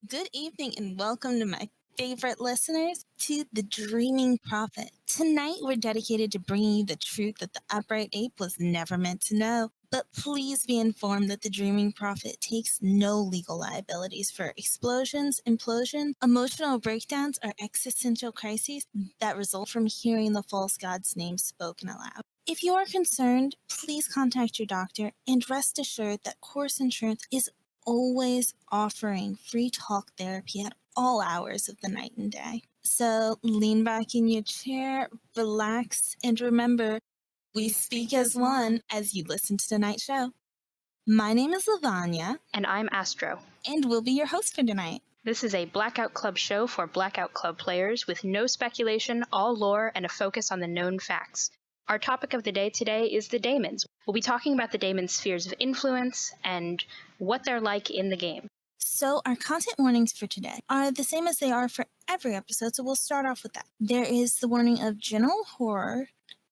Good evening and welcome to my favorite listeners to The Dreaming Prophet. Tonight we're dedicated to bringing you the truth that the upright ape was never meant to know. But please be informed that The Dreaming Prophet takes no legal liabilities for explosions, implosions, emotional breakdowns, or existential crises that result from hearing the false god's name spoken aloud. If you are concerned, please contact your doctor and rest assured that Course Insurance is always offering free talk therapy at all hours of the night and day. So lean back in your chair, relax, and remember, we speak as one as you listen to tonight's show. My name is Lavanya. And I'm Astro. And we'll be your host for tonight. This is a Blackout Club show for Blackout Club players with no speculation, all lore, and a focus on the known facts. Our topic of the day today is the Daimons. We'll be talking about the Daimons' spheres of influence and what they're like in the game. So our content warnings for today are the same as they are for every episode, so we'll start off with that. There is the warning of general horror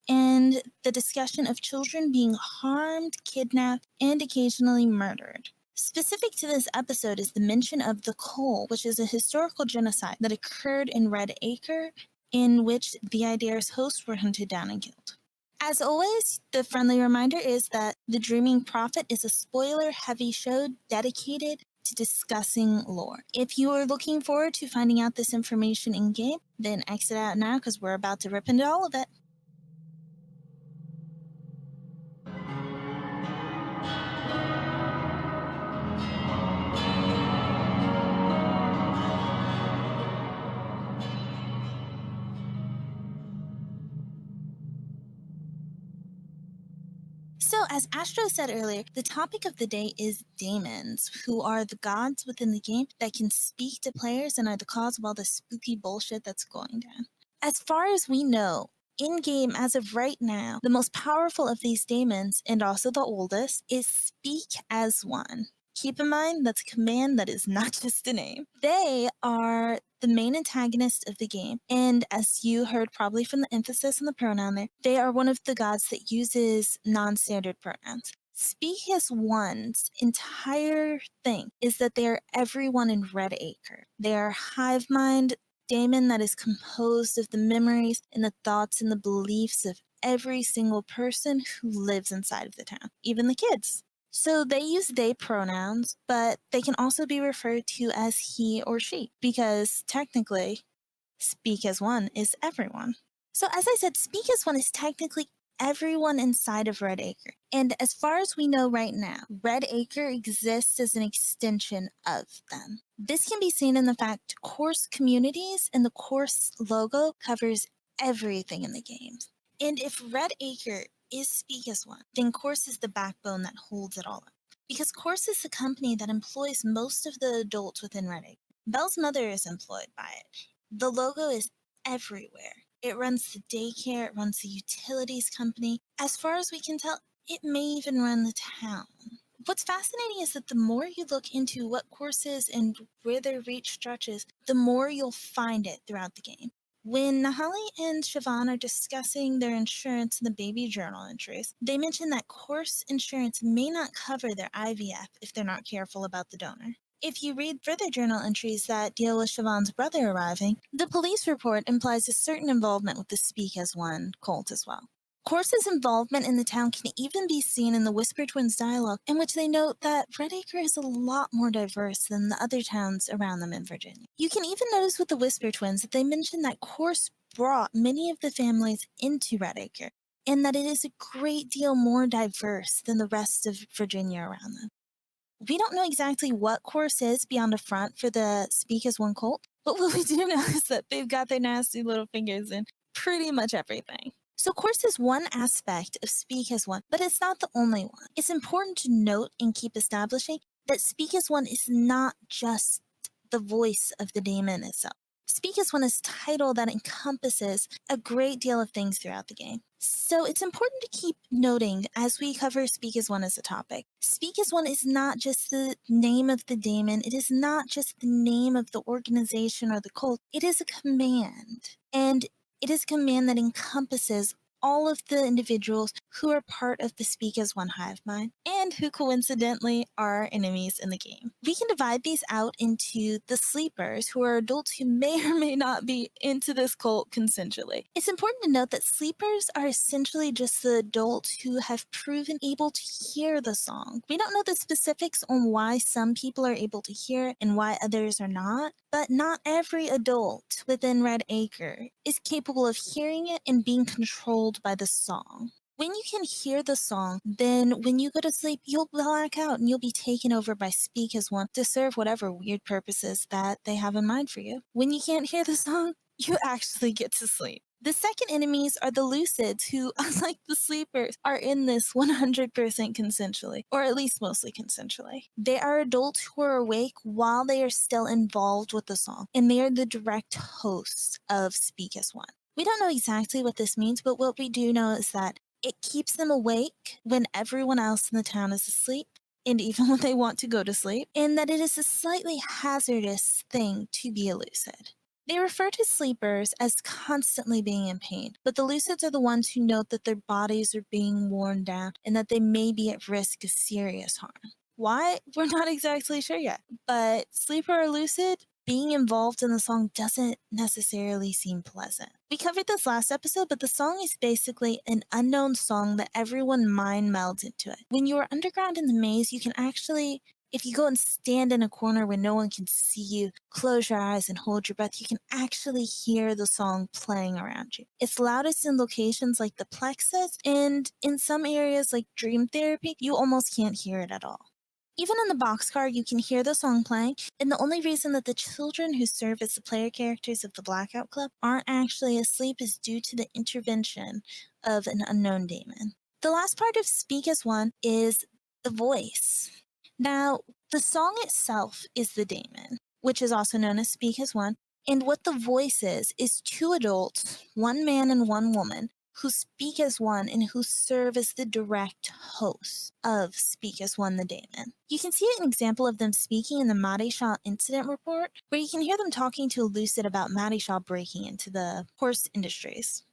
and the discussion of children being harmed, kidnapped, and occasionally murdered. Specific to this episode is the mention of the Cull, which is a historical genocide that occurred in Red Acre, in which the Idare's hosts were hunted down and killed. As always, the friendly reminder is that The Dreaming Prophet is a spoiler-heavy show dedicated to discussing lore. If you are looking forward to finding out this information in-game, then exit out now because we're about to rip into all of it. So, as Astro said earlier, the topic of the day is Daimons, who are the gods within the game that can speak to players and are the cause of all the spooky bullshit that's going down. As far as we know, in-game, as of right now, the most powerful of these Daimons, and also the oldest, is Speak as One. Keep in mind, that's a command that is not just a name. They are the main antagonist of the game, and as you heard probably from the emphasis on the pronoun there, they are one of the gods that uses non-standard pronouns. Speak as One's entire thing is that they are everyone in Red Acre. They are hive mind daemon that is composed of the memories and the thoughts and the beliefs of every single person who lives inside of the town, even the kids. So they use they pronouns, but they can also be referred to as he or she, because technically, Speak as One is everyone. So as I said, Speak as One is technically everyone inside of Red Acre. And as far as we know right now, Red Acre exists as an extension of them. This can be seen in the fact Course communities and the Course logo covers everything in the game. And if Red Acre is Speak as One, then Course is the backbone that holds it all up. Because Course is the company that employs most of the adults within Red Acre. Belle's mother is employed by it. The logo is everywhere. It runs the daycare, it runs the utilities company. As far as we can tell, it may even run the town. What's fascinating is that the more you look into what Course is and where their reach stretches, the more you'll find it throughout the game. When Nahali and Siobhan are discussing their insurance in the baby journal entries, they mention that Course insurance may not cover their IVF if they're not careful about the donor. If you read further journal entries that deal with Siobhan's brother arriving, the police report implies a certain involvement with the Speak as One cult as well. Course's involvement in the town can even be seen in the Whisper Twins dialogue, in which they note that Red Acre is a lot more diverse than the other towns around them in Virginia. You can even notice with the Whisper Twins that they mention that Course brought many of the families into Red Acre, and that it is a great deal more diverse than the rest of Virginia around them. We don't know exactly what Course is beyond a front for the Speak as One cult, but what we do know is that they've got their nasty little fingers in pretty much everything. So Course is one aspect of Speak as One, but it's not the only one. It's important to note and keep establishing that Speak as One is not just the voice of the daemon itself. Speak as One is a title that encompasses a great deal of things throughout the game. So it's important to keep noting as we cover Speak as One as a topic. Speak as One is not just the name of the daemon. It is not just the name of the organization or the cult. It is a command. And it is a command that encompasses all of the individuals who are part of the Speak as One hive mind, and who coincidentally are enemies in the game. We can divide these out into the sleepers, who are adults who may or may not be into this cult consensually. It's important to note that sleepers are essentially just the adults who have proven able to hear the song. We don't know the specifics on why some people are able to hear it and why others are not, but not every adult within Red Acre is capable of hearing it and being controlled by the song. When you can hear the song, then when you go to sleep, you'll black out and you'll be taken over by Speak as One to serve whatever weird purposes that they have in mind for you. When you can't hear the song, you actually get to sleep. The second enemies are the lucids, who, unlike the sleepers, are in this 100% consensually, or at least mostly consensually. They are adults who are awake while they are still involved with the song, and they are the direct hosts of Speak as One. We don't know exactly what this means, but what we do know is that it keeps them awake when everyone else in the town is asleep, and even when they want to go to sleep, and that it is a slightly hazardous thing to be a lucid. They refer to sleepers as constantly being in pain, but the lucids are the ones who note that their bodies are being worn down and that they may be at risk of serious harm. Why? We're not exactly sure yet, but sleeper or lucid, being involved in the song doesn't necessarily seem pleasant. We covered this last episode, but the song is basically an unknown song that everyone mind melds into it. When you are underground in the maze, you can actually, if you go and stand in a corner where no one can see you, close your eyes and hold your breath, you can actually hear the song playing around you. It's loudest in locations like the plexus, and in some areas like dream therapy, you almost can't hear it at all. Even in the boxcar, you can hear the song playing, and the only reason that the children who serve as the player characters of the Blackout Club aren't actually asleep is due to the intervention of an unknown daemon. The last part of Speak as One is the voice. Now, the song itself is the daemon, which is also known as Speak as One, and what the voice is two adults, one man and one woman, who speak as one and who serve as the direct hosts of Speak as One, the daemon. You can see an example of them speaking in the Madishaw incident report, where you can hear them talking to a lucid about Madishaw breaking into the horse industries.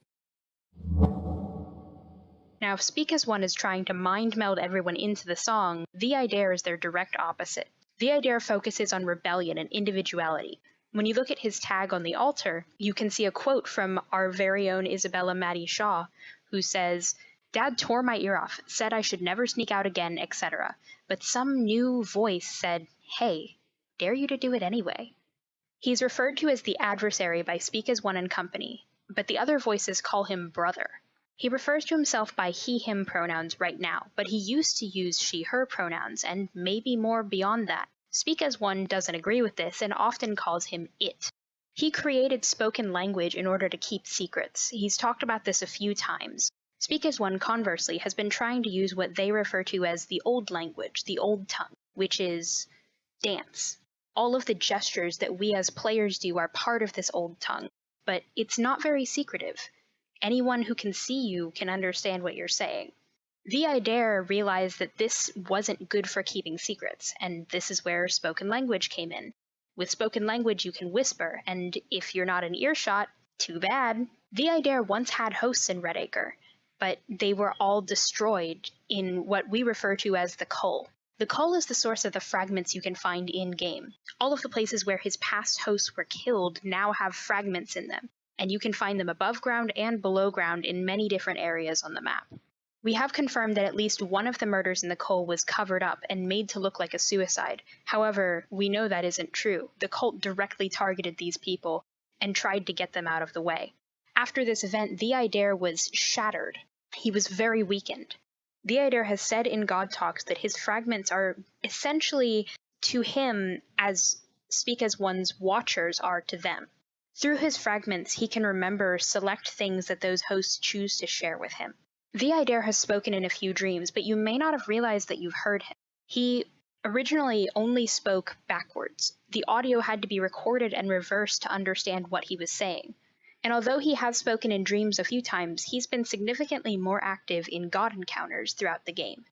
Now, if Speak as One is trying to mind meld everyone into the song, the idea is their direct opposite. The idea focuses on rebellion and individuality. When you look at his tag on the altar, you can see a quote from our very own Isabella Maddie Shaw, who says, "Dad tore my ear off, said I should never sneak out again, etc. But some new voice said, 'Hey, dare you to do it anyway.'" He's referred to as the adversary by Speak as One and company, but the other voices call him brother. He refers to himself by he/him pronouns right now, but he used to use she/her pronouns, and maybe more beyond that. Speak as One doesn't agree with this and often calls him it. He created spoken language in order to keep secrets. He's talked about this a few times. Speak as One, conversely, has been trying to use what they refer to as the old language, the old tongue, which is dance. All of the gestures that we as players do are part of this old tongue, but it's not very secretive. Anyone who can see you can understand what you're saying. The Idare realized that this wasn't good for keeping secrets, and this is where spoken language came in. With spoken language, you can whisper, and if you're not in earshot, too bad. The Idare once had hosts in Redacre, but they were all destroyed in what we refer to as the Cull. The Cull is the source of the fragments you can find in-game. All of the places where his past hosts were killed now have fragments in them, and you can find them above ground and below ground in many different areas on the map. We have confirmed that at least one of the murders in the Cull was covered up and made to look like a suicide. However, we know that isn't true. The cult directly targeted these people and tried to get them out of the way. After this event, the Idare was shattered. He was very weakened. The Idare has said in Godtalks that his fragments are essentially to him as Speak as One's watchers are to them. Through his fragments, he can remember select things that those hosts choose to share with him. The Idare has spoken in a few dreams, but you may not have realized that you've heard him. He originally only spoke backwards. The audio had to be recorded and reversed to understand what he was saying. And although he has spoken in dreams a few times, he's been significantly more active in God encounters throughout the game.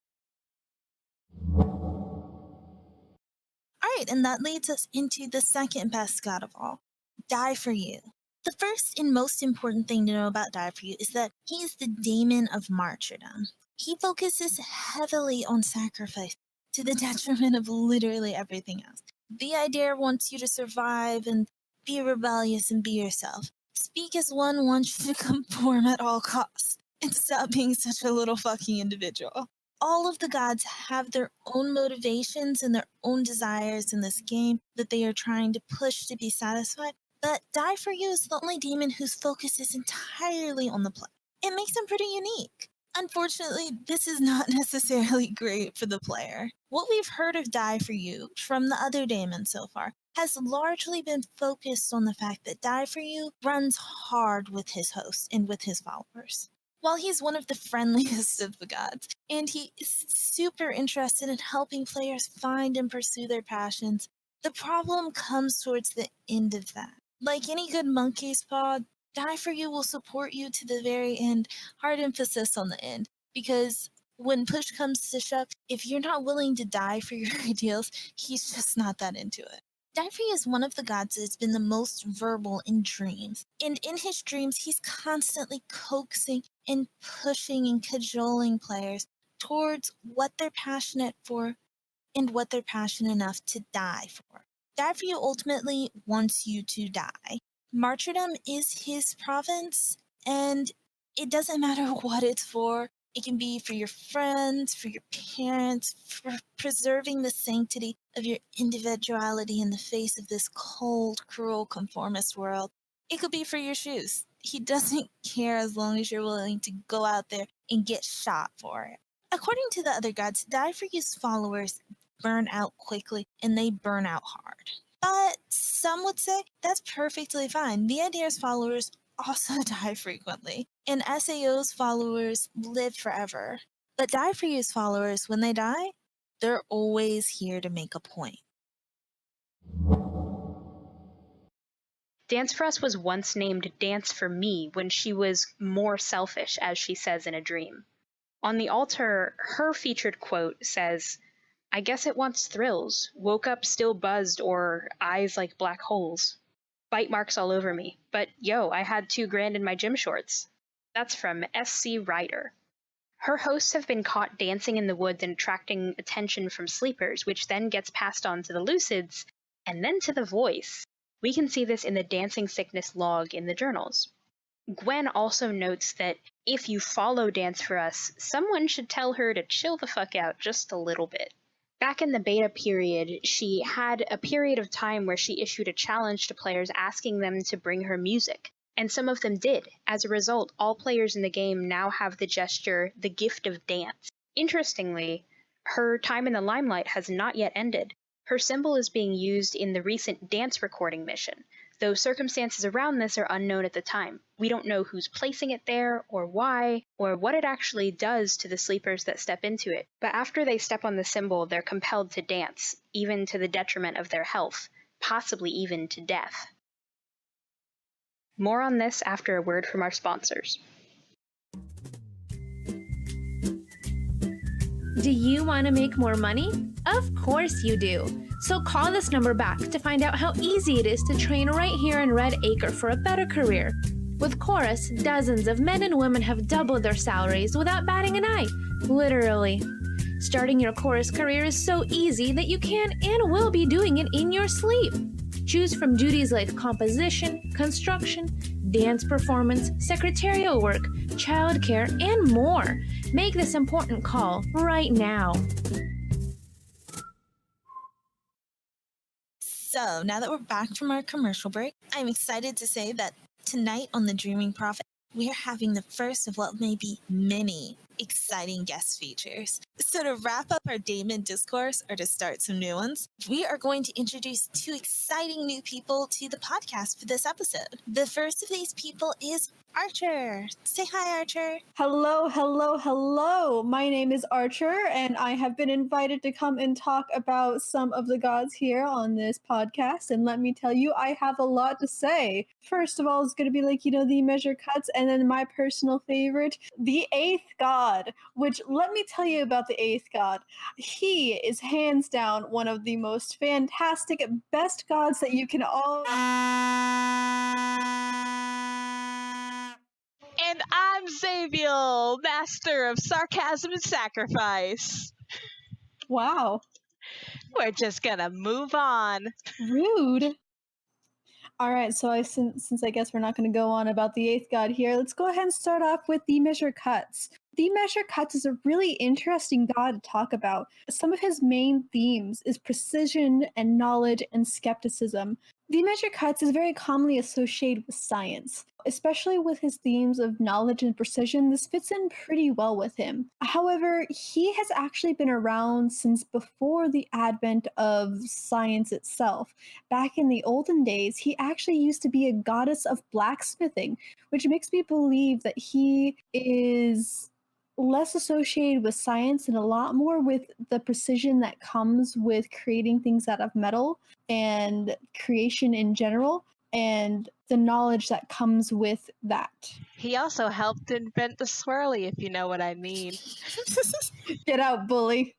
Alright, and that leads us into the second best god of all, Die for You. The first and most important thing to know about Daifryu is that he is the daemon of martyrdom. He focuses heavily on sacrifice to the detriment of literally everything else. The idea wants you to survive and be rebellious and be yourself. Speak as one wants you to conform at all costs and stop being such a little fucking individual. All of the gods have their own motivations and their own desires in this game that they are trying to push to be satisfied, but Daifryu is the only demon whose focus is entirely on the play. It makes him pretty unique. Unfortunately, this is not necessarily great for the player. What we've heard of Daifryu from the other daemons so far has largely been focused on the fact that Daifryu runs hard with his hosts and with his followers. While he's one of the friendliest of the gods, and he is super interested in helping players find and pursue their passions, the problem comes towards the end of that. Like any good monkey's paw, Daifryu will support you to the very end, hard emphasis on the end, because when push comes to shove, if you're not willing to die for your ideals, he's just not that into it. Daifryu is one of the gods that has been the most verbal in dreams, and in his dreams, he's constantly coaxing and pushing and cajoling players towards what they're passionate for and what they're passionate enough to die for. Daifryu ultimately wants you to die. Martyrdom is his province, and it doesn't matter what it's for. It can be for your friends, for your parents, for preserving the sanctity of your individuality in the face of this cold, cruel, conformist world. It could be for your shoes. He doesn't care as long as you're willing to go out there and get shot for it. According to the other gods, Daifryu's followers burn out quickly and they burn out hard. But some would say that's perfectly fine. The Adir's followers also die frequently, and SAO's followers live forever. But Daifryu's followers, when they die, they're always here to make a point. Dance for Us was once named Dance for Me when she was more selfish, as she says in a dream. On the altar, her featured quote says, "I guess it wants thrills, woke up still buzzed or eyes like black holes. Bite marks all over me, but yo, I had $2,000 in my gym shorts." That's from SC Ryder. Her hosts have been caught dancing in the woods and attracting attention from sleepers, which then gets passed on to the lucids, and then to the voice. We can see this in the dancing sickness log in the journals. Gwen also notes that if you follow Dance for Us, someone should tell her to chill the fuck out just a little bit. Back in the beta period, she had a period of time where she issued a challenge to players asking them to bring her music, and some of them did. As a result, all players in the game now have the gesture, the gift of dance. Interestingly, her time in the limelight has not yet ended. Her symbol is being used in the recent dance recording mission, though circumstances around this are unknown at the time. We don't know who's placing it there, or why, or what it actually does to the sleepers that step into it. But after they step on the symbol, they're compelled to dance, even to the detriment of their health, possibly even to death. More on this after a word from our sponsors. Do you want to make more money? Of course you do. So call this number back to find out how easy it is to train right here in Red Acre for a better career. With Chorus, dozens of men and women have doubled their salaries without batting an eye, literally. Starting your Chorus career is so easy that you can and will be doing it in your sleep. Choose from duties like composition, construction, dance performance, secretarial work, childcare, and more. Make this important call right now. So, now that we're back from our commercial break, I'm excited to say that tonight on The Dreaming Prophet, we are having the first of what may be many exciting guest features. So to wrap up our Daemon discourse, or to start some new ones, we are going to introduce two exciting new people to the podcast for this episode. The first of these people is Archer. Say hi, Archer. Hello, hello, hello. My name is Archer, and I have been invited to come and talk about some of the gods here on this podcast. And let me tell you, I have a lot to say. First of all, it's going to be like, the measure cuts, and then my personal favorite, the eighth god, which let me tell you about the eighth god. He is hands down one of the most fantastic, best gods that you can all... I'm Xaviul, master of sarcasm and sacrifice. Wow. We're just gonna move on. Rude. All right, so since I guess we're not going to go on about the eighth god here, let's go ahead and start off with the measure cuts. The measure cuts is a really interesting god to talk about. Some of his main themes is precision and knowledge and skepticism. The measure cuts is very commonly associated with science, especially with his themes of knowledge and precision. This fits in pretty well with him. However, he has actually been around since before the advent of science itself. Back in the olden days, he actually used to be a goddess of blacksmithing, which makes me believe that he is less associated with science and a lot more with the precision that comes with creating things out of metal and creation in general, and the knowledge that comes with that. He also helped invent the swirly, if you know what I mean. Get out, bully.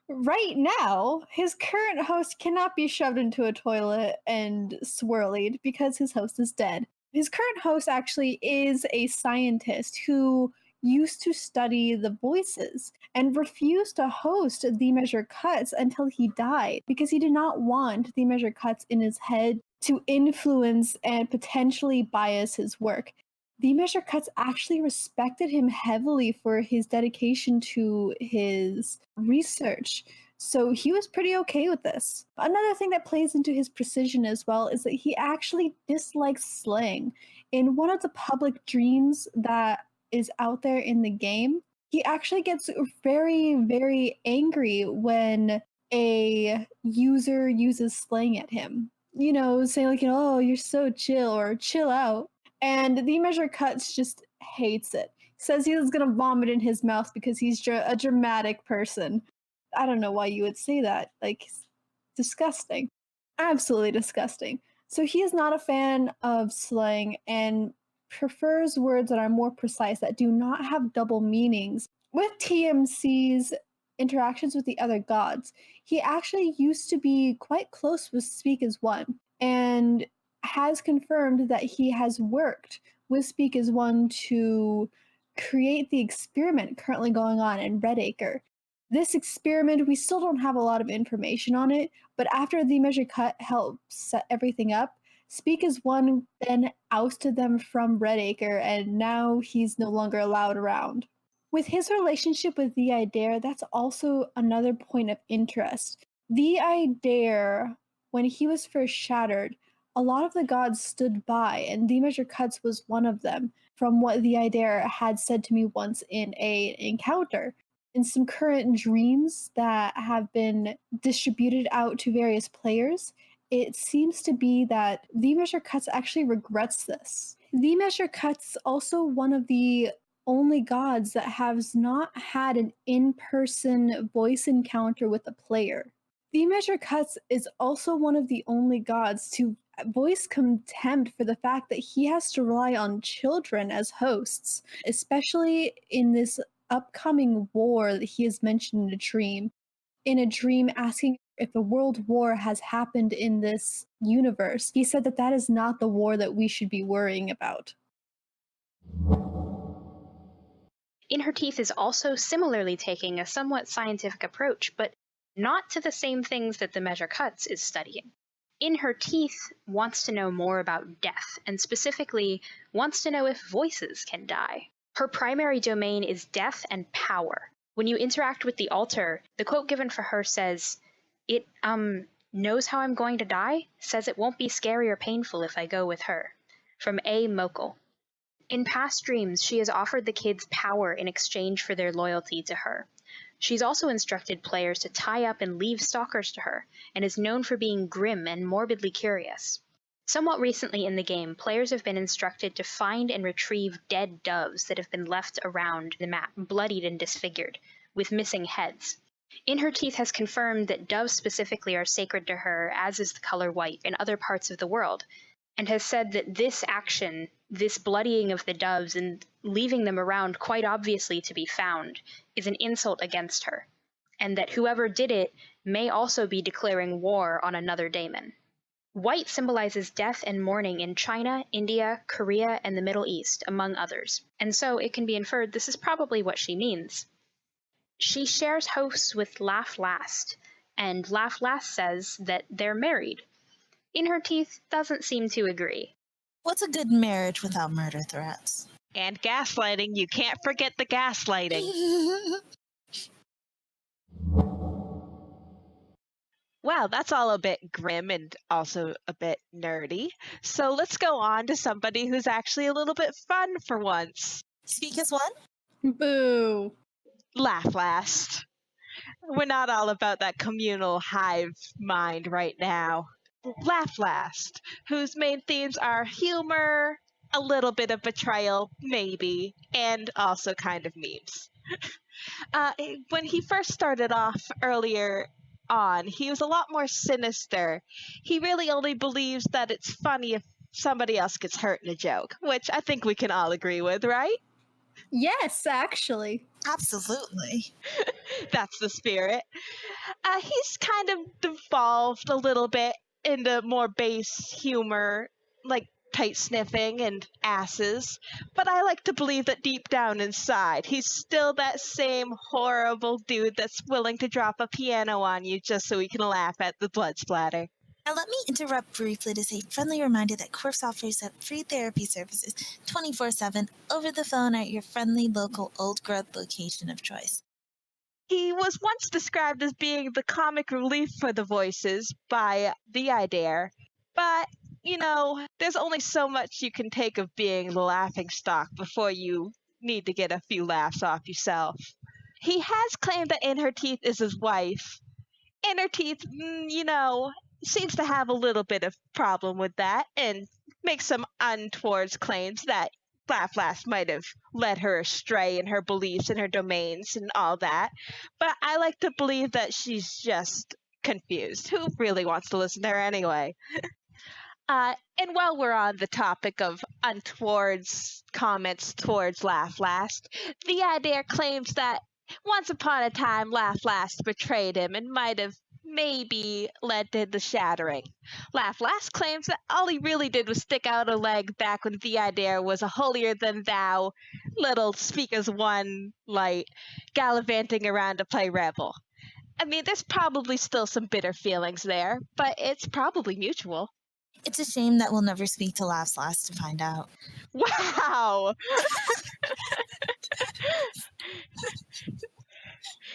Right now, his current host cannot be shoved into a toilet and swirlied because his host is dead. His current host actually is a scientist who used to study the voices and refused to host the measure cuts until he died because he did not want the measure cuts in his head to influence and potentially bias his work. The measure cuts actually respected him heavily for his dedication to his research. So he was pretty okay with this. Another thing that plays into his precision as well is that he actually dislikes slang. In one of the public dreams that is out there in the game, he actually gets very, very angry when a user uses slang at him. You know, saying like, oh, you're so chill or chill out. And the measure cuts just hates it. Says he's gonna vomit in his mouth because he's a dramatic person. I don't know why you would say that. Like, disgusting. Absolutely disgusting. So he is not a fan of slang and prefers words that are more precise, that do not have double meanings. With TMC's interactions with the other gods, he actually used to be quite close with Speak as One, and has confirmed that he has worked with Speak as One to create the experiment currently going on in Redacre. This experiment, we still don't have a lot of information on it, but after the measure cut helped set everything up, Speak as One then ousted them from Redacre, and now he's no longer allowed around. With his relationship with the Idare, that's also another point of interest. The Idare, when he was first shattered, a lot of the gods stood by, and the measure cuts was one of them, from what the Idare had said to me once in an encounter. In some current dreams that have been distributed out to various players, it seems to be that the measure cuts actually regrets this. The measure cuts also one of the only gods that has not had an in-person voice encounter with a player. The measure cuts is also one of the only gods to voice contempt for the fact that he has to rely on children as hosts, especially in this upcoming war that he has mentioned in a dream asking if a world war has happened in this universe. He said that that is not the war that we should be worrying about. In Her Teeth is also similarly taking a somewhat scientific approach, but not to the same things that the measure cuts is studying. In Her Teeth wants to know more about death, and specifically wants to know if voices can die. Her primary domain is death and power. When you interact with the altar, the quote given for her says, "It, knows how I'm going to die, says it won't be scary or painful if I go with her." From A. Mokel. In past dreams, she has offered the kids power in exchange for their loyalty to her. She's also instructed players to tie up and leave stalkers to her, and is known for being grim and morbidly curious. Somewhat recently in the game, players have been instructed to find and retrieve dead doves that have been left around the map, bloodied and disfigured, with missing heads. In Her Teeth has confirmed that doves specifically are sacred to her, as is the color white in other parts of the world, and has said that this action, this bloodying of the doves and leaving them around quite obviously to be found, is an insult against her, and that whoever did it may also be declaring war on another daemon. White symbolizes death and mourning in China, India, Korea, and the Middle East, among others, and so it can be inferred this is probably what she means. She shares hosts with Laugh Last, and Laugh Last says that they're married. In Her Teeth doesn't seem to agree. What's a good marriage without murder threats? And gaslighting. You can't forget the gaslighting. Wow, that's all a bit grim and also a bit nerdy. So let's go on to somebody who's actually a little bit fun for once. Speak as one? Boo. Laugh Last. We're not all about that communal hive mind right now. Laugh Last, whose main themes are humor, a little bit of betrayal, maybe, and also kind of memes. When he first started off earlier on, he was a lot more sinister. He really only believes that it's funny if somebody else gets hurt in a joke, which I think we can all agree with, right? Yes, actually. Absolutely. That's the spirit. He's kind of devolved a little bit into more base humor, like tight sniffing and asses, but I like to believe that deep down inside, he's still that same horrible dude that's willing to drop a piano on you just so he can laugh at the blood splatter. Now let me interrupt briefly to say friendly reminder that Corpse offers up free therapy services 24/7 over the phone at your friendly local old growth location of choice. He was once described as being the comic relief for the voices by the idea, but you know, there's only so much you can take of being the laughing stock before you need to get a few laughs off yourself. He has claimed that In Her Teeth is his wife. In Her Teeth, you know, seems to have a little bit of problem with that and makes some untoward claims that Laugh Last might have led her astray in her beliefs and her domains and all that. But I like to believe that she's just confused. Who really wants to listen to her anyway? And while we're on the topic of untoward comments towards Laugh Last, the idea claims that once upon a time Laugh Last betrayed him and might have maybe led to the shattering. Laugh Last claims that all he really did was stick out a leg back when the idea was a holier-than-thou little speak-as-one light gallivanting around to play rebel. I mean, there's probably still some bitter feelings there, but it's probably mutual. It's a shame that we'll never speak to Laughs Last to find out. Wow!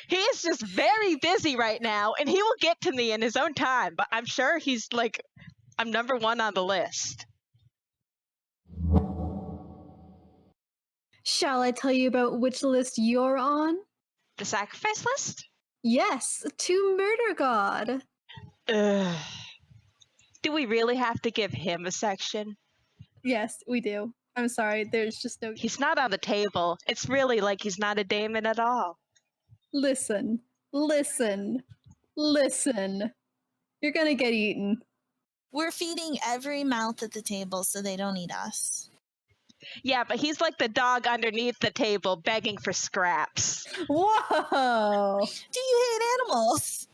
He is just very busy right now, and he will get to me in his own time, but I'm sure he's like, I'm number one on the list. Shall I tell you about which list you're on? The sacrifice list? Yes, to Murder God. Ugh. Do we really have to give him a section? Yes, we do. I'm sorry, there's just no... He's not on the table. It's really like he's not a Daemon at all. Listen. Listen. Listen. You're gonna get eaten. We're feeding every mouth at the table so they don't eat us. Yeah, but he's like the dog underneath the table begging for scraps. Whoa! Do you hate animals?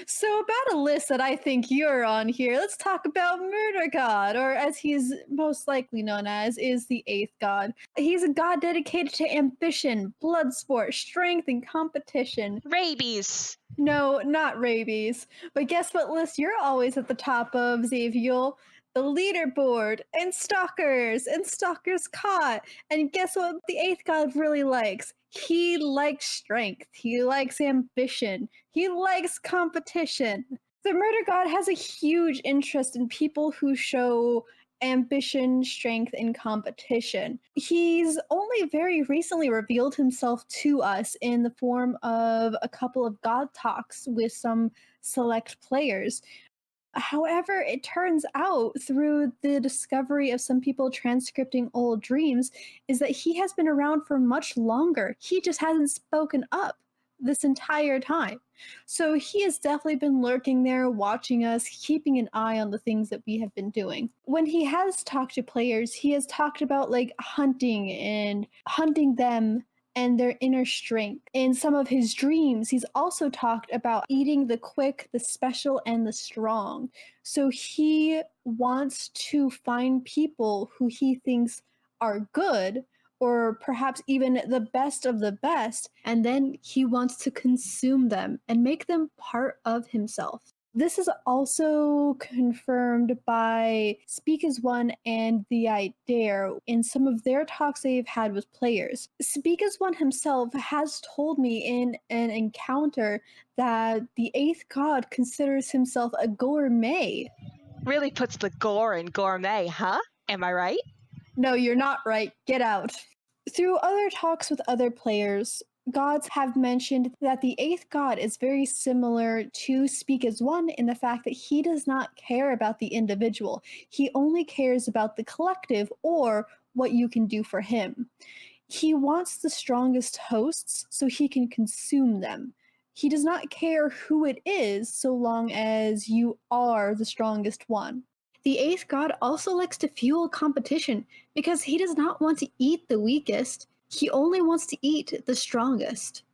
So about a list that I think you're on here, let's talk about Murder God, or as he's most likely known as, is the eighth god. He's a god dedicated to ambition, blood sport, strength, and competition. Rabies. No, not rabies. But guess what list you're always at the top of, Xaviul? The leaderboard, and stalkers caught. And guess what the eighth god really likes? He likes strength. He likes ambition. He likes competition. The murder god has a huge interest in people who show ambition, strength, and competition. He's only very recently revealed himself to us in the form of a couple of god talks with some select players. However, it turns out through the discovery of some people transcripting old dreams is that he has been around for much longer. He just hasn't spoken up this entire time. So he has definitely been lurking there, watching us, keeping an eye on the things that we have been doing. When he has talked to players, he has talked about like hunting and hunting them and their inner strength. In some of his dreams, he's also talked about eating the quick, the special, and the strong. So he wants to find people who he thinks are good, or perhaps even the best of the best, and then he wants to consume them and make them part of himself. This is also confirmed by Speak as One and the I Dare in some of their talks they've had with players. Speak as One himself has told me in an encounter that the eighth god considers himself a gourmet. Really puts the gore in gourmet, huh? Am I right? No, you're not right. Get out. Through other talks with other players, gods have mentioned that the eighth god is very similar to Speak as One in the fact that he does not care about the individual. He only cares about the collective or what you can do for him. He wants the strongest hosts so he can consume them. He does not care who it is so long as you are the strongest one. The eighth god also likes to fuel competition because he does not want to eat the weakest. He only wants to eat the strongest.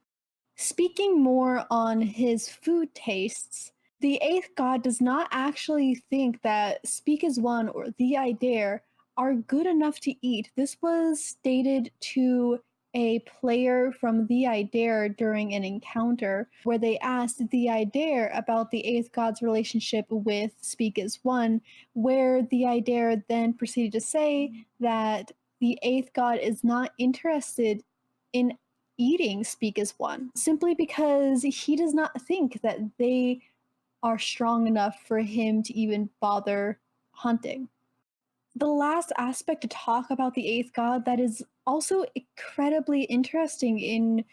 Speaking more on his food tastes, the eighth god does not actually think that Speak as One or the I Dare are good enough to eat. This was stated to a player from the I Dare during an encounter where they asked the I Dare about the eighth god's relationship with Speak as One, where the I Dare then proceeded to say that the eighth god is not interested in eating Speak as One simply because he does not think that they are strong enough for him to even bother hunting. The last aspect to talk about the eighth god that is also incredibly interesting in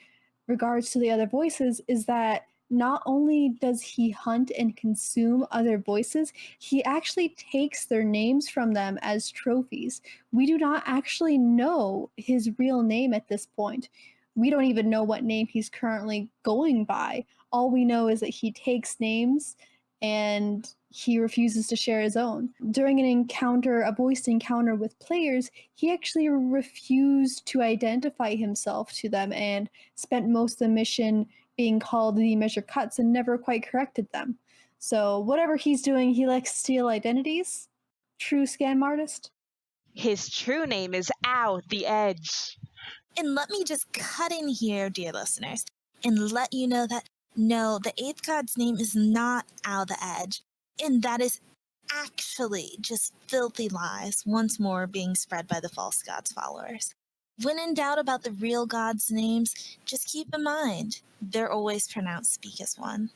regards to the other voices is that not only does he hunt and consume other voices, he actually takes their names from them as trophies. We do not actually know his real name at this point. We don't even know what name he's currently going by. All we know is that he takes names and he refuses to share his own. During an encounter, a voiced encounter with players, he actually refused to identify himself to them and spent most of the mission being called the Measure Cuts and never quite corrected them. So whatever he's doing, he likes to steal identities. True scam artist. His true name is Ow the Edge. And let me just cut in here, dear listeners, and let you know that no, the eighth god's name is not Ow the Edge. And that is actually just filthy lies, once more being spread by the false god's followers. When in doubt about the real god's names, just keep in mind, they're always pronounced Speak as One.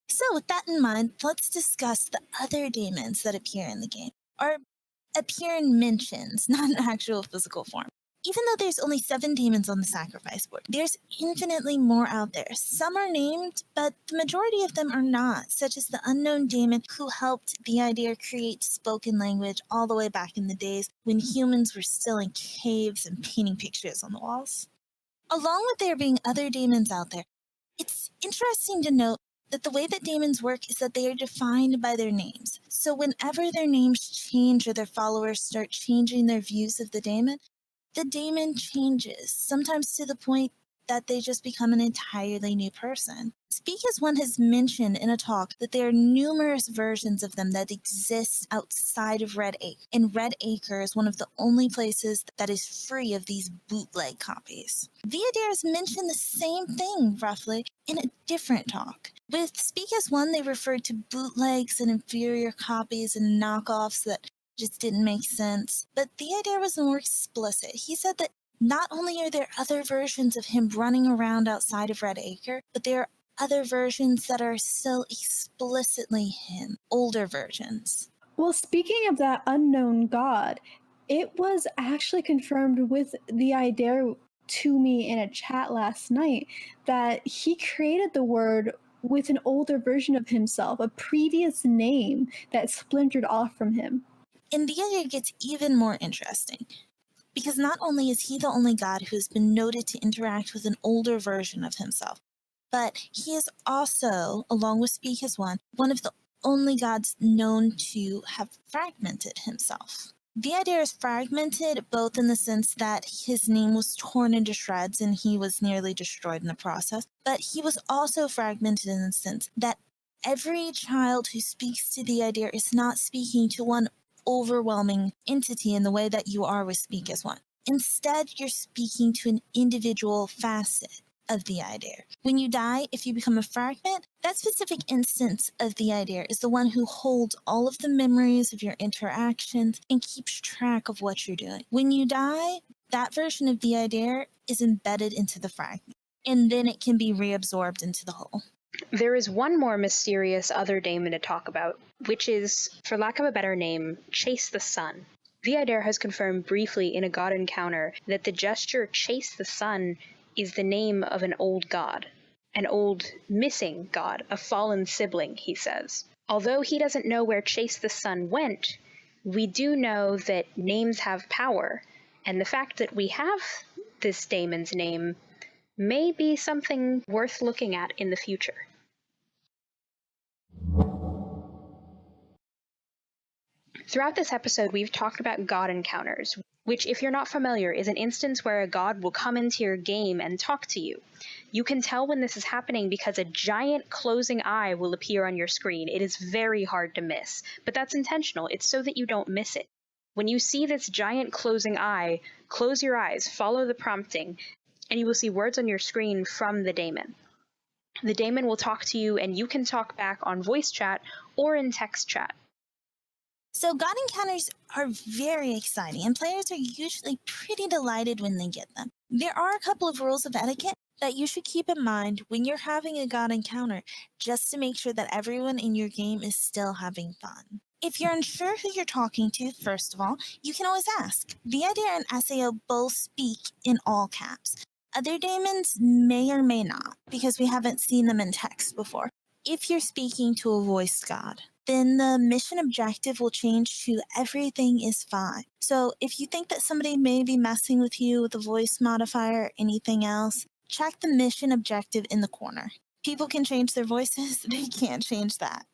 So with that in mind, let's discuss the other daemons that appear in the game, or appear in mentions, not in actual physical form. Even though there's only 7 daemons on the sacrifice board, there's infinitely more out there. Some are named, but the majority of them are not, such as the unknown daemon who helped the idea create spoken language all the way back in the days when humans were still in caves and painting pictures on the walls. Along with there being other daemons out there, it's interesting to note that the way that daemons work is that they are defined by their names. So whenever their names change or their followers start changing their views of the daemon changes, sometimes to the point that they just become an entirely new person. Speak as One has mentioned in a talk that there are numerous versions of them that exist outside of Red Acre, and Red Acre is one of the only places that is free of these bootleg copies. Viadir has mentioned the same thing, roughly, in a different talk. With Speak as One, they referred to bootlegs and inferior copies and knockoffs that just didn't make sense. But the idea was more explicit. He said that not only are there other versions of him running around outside of Red Acre, but there are other versions that are still explicitly him, older versions. Well, speaking of that unknown god, it was actually confirmed with the idea to me in a chat last night that he created the word with an older version of himself, a previous name that splintered off from him. And the idea gets even more interesting, because not only is he the only god who has been noted to interact with an older version of himself, but he is also, along with Speak as One of the only gods known to have fragmented himself. The idea is fragmented, both in the sense that his name was torn into shreds and he was nearly destroyed in the process, but he was also fragmented in the sense that every child who speaks to the idea is not speaking to one overwhelming entity in the way that you are with Speak as One. Instead, you're speaking to an individual facet of the idea. When you die, if you become a fragment, that specific instance of the idea is the one who holds all of the memories of your interactions and keeps track of what you're doing. When you die, that version of the idea is embedded into the fragment, and then it can be reabsorbed into the whole. There is one more mysterious other daemon to talk about, which is, for lack of a better name, Chase the Sun. Viader has confirmed briefly in a god encounter that the gesture Chase the Sun is the name of an old god. An old missing god, a fallen sibling, he says. Although he doesn't know where Chase the Sun went, we do know that names have power, and the fact that we have this daemon's name may be something worth looking at in the future. Throughout this episode, we've talked about god encounters, which, if you're not familiar, is an instance where a god will come into your game and talk to you. You can tell when this is happening because a giant closing eye will appear on your screen. It is very hard to miss, but that's intentional. It's so that you don't miss it. When you see this giant closing eye, close your eyes, follow the prompting, and you will see words on your screen from the daemon. The daemon will talk to you, and you can talk back on voice chat or in text chat. So god encounters are very exciting, and players are usually pretty delighted when they get them. There are a couple of rules of etiquette that you should keep in mind when you're having a god encounter, just to make sure that everyone in your game is still having fun. If you're unsure who you're talking to, first of all, you can always ask. Viader and SAO both speak in all caps. Other daemons may or may not, because we haven't seen them in text before. If you're speaking to a voice god, then the mission objective will change to everything is fine. So if you think that somebody may be messing with you with a voice modifier or anything else, check the mission objective in the corner. People can change their voices, they can't change that.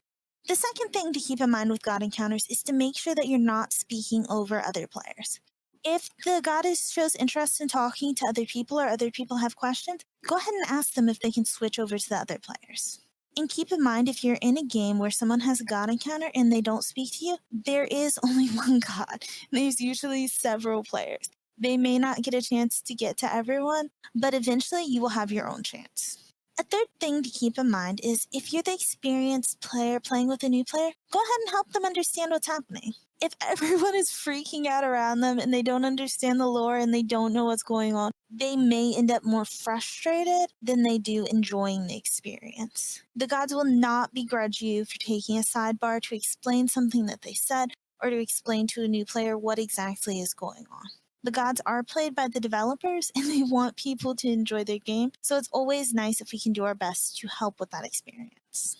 The second thing to keep in mind with god encounters is to make sure that you're not speaking over other players. If the goddess shows interest in talking to other people or other people have questions, go ahead and ask them if they can switch over to the other players. And keep in mind, if you're in a game where someone has a god encounter and they don't speak to you, there is only one god. There's usually several players. They may not get a chance to get to everyone, but eventually you will have your own chance. A third thing to keep in mind is if you're the experienced player playing with a new player, go ahead and help them understand what's happening. If everyone is freaking out around them and they don't understand the lore and they don't know what's going on, they may end up more frustrated than they do enjoying the experience. The gods will not begrudge you for taking a sidebar to explain something that they said or to explain to a new player what exactly is going on. The gods are played by the developers and they want people to enjoy their game, so it's always nice if we can do our best to help with that experience.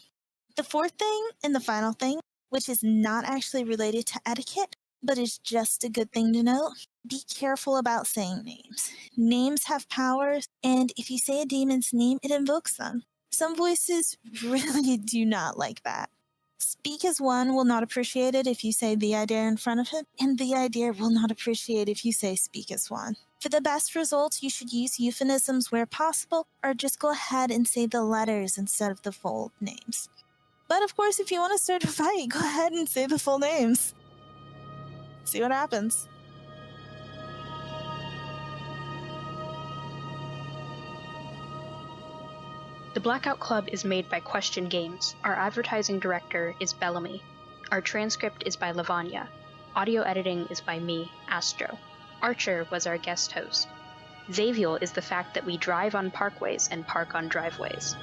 The fourth thing and the final thing, which is not actually related to etiquette, but is just a good thing to note, be careful about saying names. Names have powers, and if you say a demon's name, it invokes them. Some voices really do not like that. Speak as One will not appreciate it if you say the idea in front of him, and the idea will not appreciate if you say Speak as One. For the best results, you should use euphemisms where possible, or just go ahead and say the letters instead of the full names. But of course, if you want to start a fight, go ahead and say the full names. See what happens. The Blackout Club is made by Question Games. Our advertising director is Bellamy. Our transcript is by Lavanya. Audio editing is by me, Astro. Archer was our guest host. Xaviul is the fact that we drive on parkways and park on driveways.